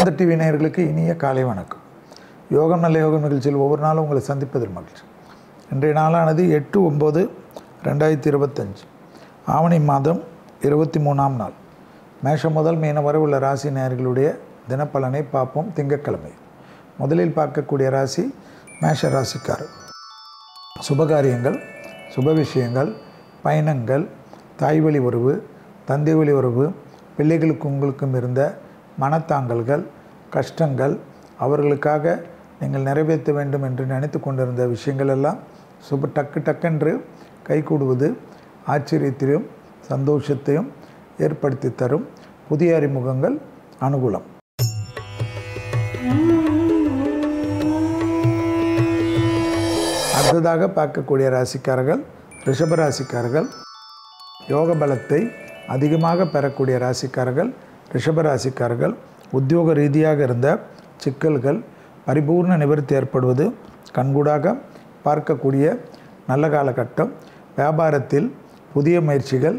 ஆனந்த TV நேயர்களுக்கு இனிய காலை வணக்கம். யோகம் நல்ல யோகம் நிகழ்ச்சியில் ஒவ்வொரு நாளும் உங்களை சந்திப்பதில் மகிழ்ச்சி. இன்றைய நாளானது 8/9/2025 ஆவணி மாதம் 23ஆம் நாள். மேஷம் முதல் மீன வரை உள்ள ராசி நேயர்களுடைய தினப்பலனை பார்ப்போம். திங்கட்கிழமை முதலில் பார்க்கக்கூடிய ராசி மேஷ ராசிக்காரர். சுபகாரியங்கள், சுப விஷயங்கள், பயணங்கள், தாய்வழி உறவு, தந்தை வழி உறவு, பிள்ளைகளுக்கு உங்களுக்கும் இருந்த மனத்தாங்கல்கள், கஷ்டங்கள், அவர்களுக்காக நீங்கள் நிறைவேற்ற வேண்டும் என்று நினைத்து கொண்டிருந்த விஷயங்கள் எல்லாம் டக்கென்று கைகூடுவது ஆச்சரியத்தையும் சந்தோஷத்தையும் ஏற்படுத்தி தரும். புதிய அறிமுகங்கள் அனுகூலம். அடுத்ததாக பார்க்கக்கூடிய ராசிக்காரர்கள் ரிஷப ராசிக்காரர்கள். யோக பலத்தை அதிகமாக பெறக்கூடிய ராசிக்காரர்கள் ரிஷப ராசிக்காரர்கள். உத்தியோக ரீதியாக இருந்த சிக்கல்கள் பரிபூர்ண நிவர்த்தி ஏற்படுவது கண்கூடாக பார்க்கக்கூடிய நல்ல காலகட்டம். வியாபாரத்தில் புதிய முயற்சிகள்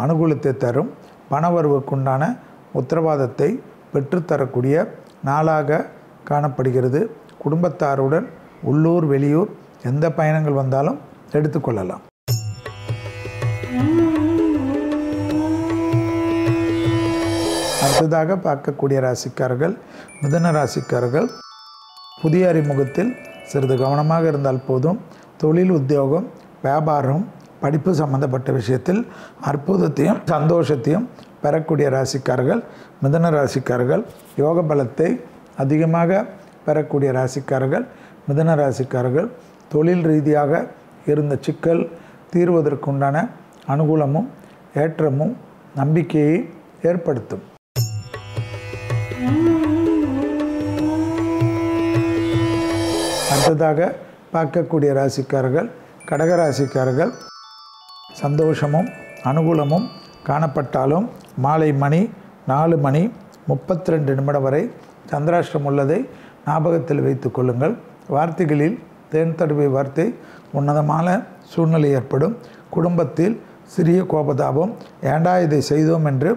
அனுகூலத்தை தரும். பணவரவுக்குண்டான உத்தரவாதத்தை பெற்றுத்தரக்கூடிய நாளாக காணப்படுகிறது. குடும்பத்தாருடன் உள்ளூர் வெளியூர் எந்த பயணங்கள் வந்தாலும் எடுத்துக்கொள்ளலாம். அடுத்ததாக பார்க்கக்கூடிய ராசிக்காரர்கள் மிதுன ராசிக்காரர்கள். புதிய அறிமுகத்தில் சிறிது கவனமாக இருந்தால் போதும். தொழில், உத்தியோகம், வியாபாரம், படிப்பு சம்பந்தப்பட்ட விஷயத்தில் அற்புதத்தையும் சந்தோஷத்தையும் பெறக்கூடிய ராசிக்காரர்கள் மிதுன ராசிக்காரர்கள். யோக பலத்தை அதிகமாக பெறக்கூடிய ராசிக்காரர்கள் மிதுன ராசிக்காரர்கள். தொழில் ரீதியாக இருந்த சிக்கல் தீர்வதற்குண்டான அனுகூலமும் ஏற்றமும் நம்பிக்கையை ஏற்படுத்தும். அடுத்ததாக பார்க்கக்கூடிய ராசிக்காரர்கள் கடகராசிக்காரர்கள். சந்தோஷமும் அனுகூலமும் காணப்பட்டாலும் மாலை மணி 4:32 வரை சந்திராஷ்டிரம் உள்ளதை ஞாபகத்தில் வைத்து கொள்ளுங்கள். வார்த்தைகளில் தேன் தடவை வார்த்தை உன்னதமான சூழ்நிலை ஏற்படும். குடும்பத்தில் சிறிய கோபதாபம், ஏண்டா இதை செய்தோம் என்று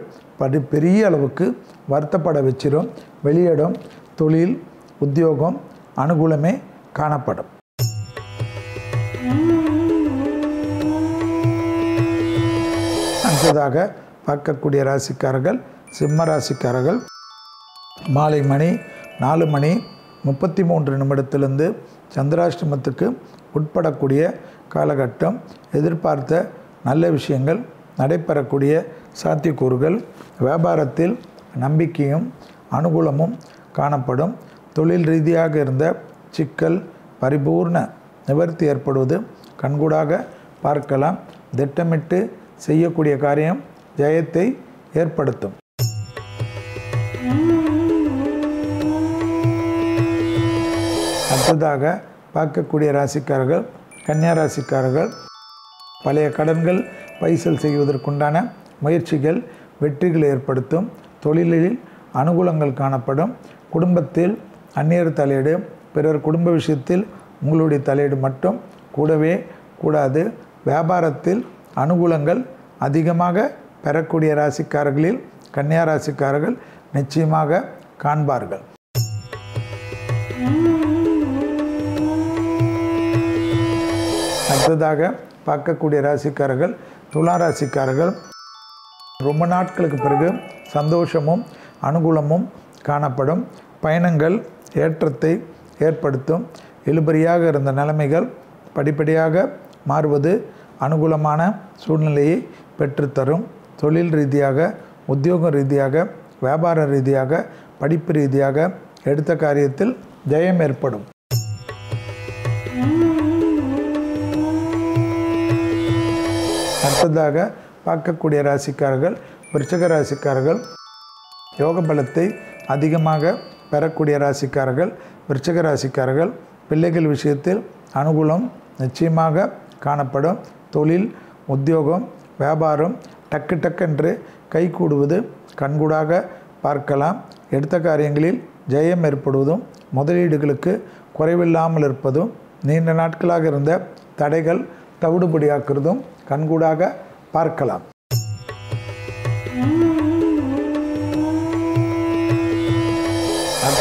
பெரிய அளவுக்கு வருத்தப்பட வச்சிடும். வெளியிடம், தொழில், உத்தியோகம் அனுகூலமே காணப்படும். அடுத்ததாக பார்க்கக்கூடிய ராசிக்காரர்கள் சிம்ம ராசிக்காரர்கள். மாலை மணி 4:33 சந்திராஷ்டமத்துக்கு உட்படக்கூடிய காலகட்டம். எதிர்பார்த்த நல்ல விஷயங்கள் நடைபெறக்கூடிய சாத்தியக்கூறுகள். வியாபாரத்தில் நம்பிக்கையும் அனுகூலமும் காணப்படும். தொழில் ரீதியாக இருந்த சிக்கல் பரிபூர்ண நிவர்த்தி ஏற்படுவது கண்கூடாக பார்க்கலாம். திட்டமிட்டு செய்யக்கூடிய காரியம் ஜெயத்தை ஏற்படுத்தும். அடுத்ததாக பார்க்கக்கூடிய ராசிக்காரர்கள் கன்னியா ராசிக்காரர்கள். பழைய கடன்கள் பைசல் செய்வதற்குண்டான முயற்சிகள் வெற்றிகளை ஏற்படுத்தும். தொழிலில் அனுகூலங்கள் காணப்படும். குடும்பத்தில் அந்நியர் தலையீடு, பிறர் குடும்ப விஷயத்தில் உங்களுடைய தலையீடு மட்டும் கூடவே கூடாது. வியாபாரத்தில் அனுகூலங்கள் அதிகமாக பெறக்கூடிய ராசிக்காரர்களில் கன்னியா ராசிக்காரர்கள் நிச்சயமாக காண்பார்கள். அடுத்ததாக பார்க்கக்கூடிய ராசிக்காரர்கள் துலா ராசிக்காரர்கள். ரொம்ப நாட்களுக்கு பிறகு சந்தோஷமும் அனுகூலமும் காணப்படும். பயணங்கள் ஏற்றத்தை ஏற்படுத்தும். இழுபறியாக இருந்த நிலைமைகள் படிப்படியாக மாறுவது அனுகூலமான சூழ்நிலையை பெற்றுத்தரும். தொழில் ரீதியாக, உத்தியோக ரீதியாக, வியாபார ரீதியாக, படிப்பு ரீதியாக எடுத்த காரியத்தில் ஜெயம் ஏற்படும். அடுத்ததாக பார்க்கக்கூடிய ராசிக்காரர்கள் விருச்சிக ராசிக்காரர்கள். யோக பலத்தை அதிகமாக பெறக்கூடிய ராசிக்காரர்கள் விருச்சிக ராசிக்காரர்கள். பிள்ளைகள் விஷயத்தில் அனுகூலம் நிச்சயமாக காணப்படும். தொழில், உத்தியோகம், வியாபாரம் டக்கென்று கைகூடுவது கண்கூடாக பார்க்கலாம். எடுத்த காரியங்களில் ஜெயம் ஏற்படுவதும் முதலீடுகளுக்கு குறைவில்லாமல் இருப்பதும் நீண்ட நாட்களாக இருந்த தடைகள் தவிடுபடியாக்குறதும் கண்கூடாக பார்க்கலாம்.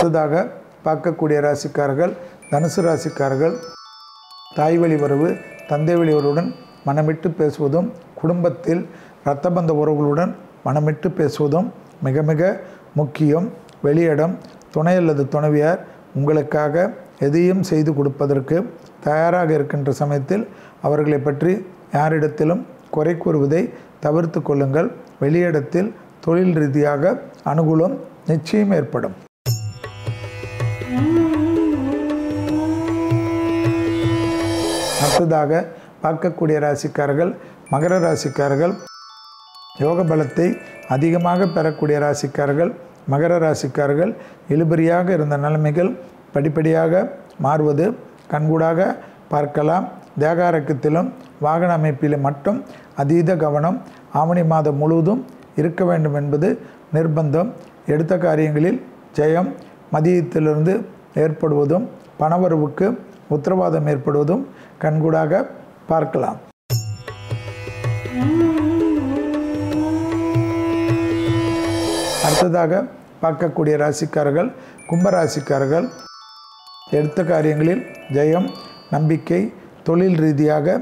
அடுத்ததாக பார்க்கக்கூடிய ராசிக்காரர்கள் தனுசு ராசிக்காரர்கள் தாய் வழி உறவு தந்தை வழி உறவுடன் மனமிட்டு பேசுவதும் குடும்பத்தில் இரத்தபந்த உறவுகளுடன் மனமிட்டு பேசுவதும் மிக மிக முக்கியம். வெளியிடம் துணை அல்லது துணைவியார் உங்களுக்காக எதையும் செய்து கொடுப்பதற்கு தயாராக இருக்கின்ற சமயத்தில் அவர்களை பற்றி யாரிடத்திலும் குறை கூறுவதை தவிர்த்து கொள்ளுங்கள். வெளியிடத்தில் தொழில் ரீதியாக அனுகூலம் நிச்சயம் ஏற்படும். அடுத்ததாக பார்க்கக்கூடிய ராசிக்காரர்கள் மகர ராசிக்காரர்கள் யோக பலத்தை அதிகமாக பெறக்கூடிய ராசிக்காரர்கள் மகர ராசிக்காரர்கள். இழுபறியாக இருந்த நிலைமைகள் படிப்படியாக மாறுவது கண்கூடாக பார்க்கலாம். தேக ஆரோக்கியத்திலும் வாகன அமைப்பிலும் மட்டும் அதீத கவனம் ஆவணி மாதம் முழுவதும் இருக்க வேண்டும் என்பது நிர்பந்தம். எடுத்த காரியங்களில் ஜெயம் மதியத்திலிருந்து ஏற்படுவதும் பணவரவுக்கு உத்தரவாதம் ஏற்படுவதும் கண்கூடாக பார்க்கலாம். அடுத்ததாக பார்க்கக்கூடிய ராசிக்காரர்கள் கும்பராசிக்காரர்கள் எடுத்த காரியங்களில் ஜெயம் நம்பிக்கை தொழில் ரீதியாக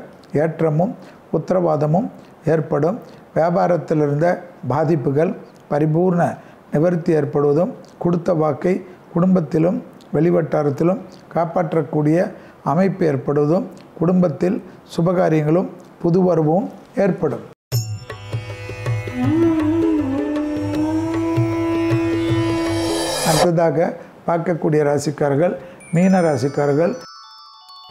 ஏற்றமும் உத்தரவாதமும் ஏற்படும். வியாபாரத்தில் இருந்த பாதிப்புகள் பரிபூர்ண நிவர்த்தி ஏற்படுவதும் கொடுத்த வாக்கை குடும்பத்திலும் வெளிவட்டாரத்திலும் காப்பாற்றக்கூடிய அமைப்பு ஏற்படுவதும் குடும்பத்தில் சுபகாரியங்களும் புதுவரவும் ஏற்படும். அடுத்ததாக பார்க்கக்கூடிய ராசிக்காரர்கள் மீன ராசிக்காரர்கள்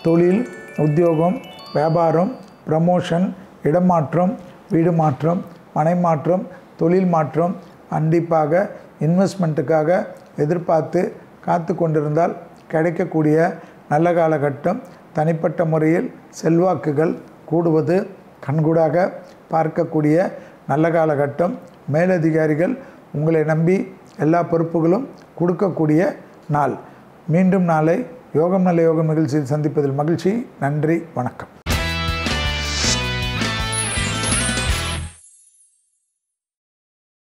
தொழில் உத்தியோகம் வியாபாரம் ப்ரமோஷன் இடமாற்றம் வீடு மாற்றம் மனை மாற்றம் தொழில் மாற்றம் கண்டிப்பாக இன்வெஸ்ட்மெண்ட்டுக்காக எதிர்பார்த்து காத்து கொண்டிருந்தால் கிடைக்கக்கூடிய நல்ல காலகட்டம். தனிப்பட்ட முறையில் செல்வாக்குகள் கூடுவது கண்கூடாக பார்க்கக்கூடிய நல்ல காலகட்டம். மேலதிகாரிகள் உங்களை நம்பி எல்லா பொறுப்புகளும் கொடுக்கக்கூடிய நாள். மீண்டும் நாளை யோகம் நல்ல யோகம் நிகழ்ச்சியில் சந்திப்பதில் மகிழ்ச்சி. நன்றி, வணக்கம்.